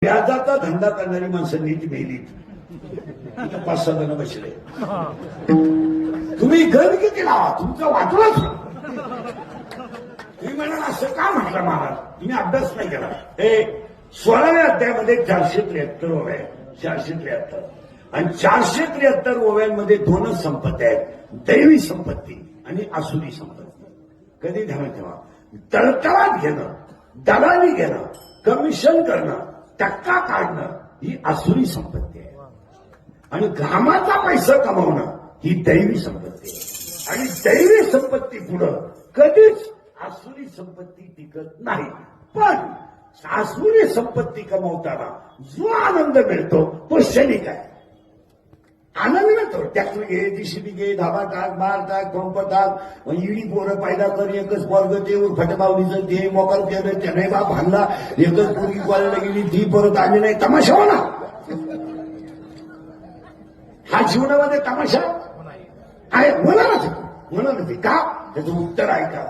व्याजाचा धंदा करणारी माणसं नीट मेलीत. 5-6 जण बसले. तुम्ही गण किती लावा तुमचं वाटलंच. तुम्ही म्हणाल असं का म्हटलं महाराज, तुम्ही अभ्यास नाही केला. हे 16व्या अध्यायामध्ये 473 ओव्या आहेत. 473 आणि 473 ओव्यांमध्ये 2च संपत्ती आहेत, दैवी संपत्ती आणि आसुरी संपत्ती. कधी ध्यानात ठेवा, तळतळात घेणं, दलाली घेणं, कमिशन करणं, टक्का काढणं ही आसुरी संपत्ती आहे आणि घामाचा पैसा कमावणं ही दैवी संपत्ती आहे. आणि दैवी संपत्ती पुढं कधीच आसुरी संपत्ती टिकत नाही. पण आसुरी संपत्ती कमावताना जो आनंद मिळतो तो क्षणिक आहे. आनंद मिळतो. ट्रॅक्टर घे, जीसीबी घे, धाबा टाक, बार टाक, पंप टाक, इडी पोरं पायदा कर, एकच वर्ग ते फटबावलीचं ते मोकार केलं त्याने बाप हाणला, एकच पोरगी कॉलेजला गेली ती परत आली नाही. तमाशा हो ना, हा जीवनामध्ये तमाशा आहे. होणारच का त्याचं उत्तर ऐका.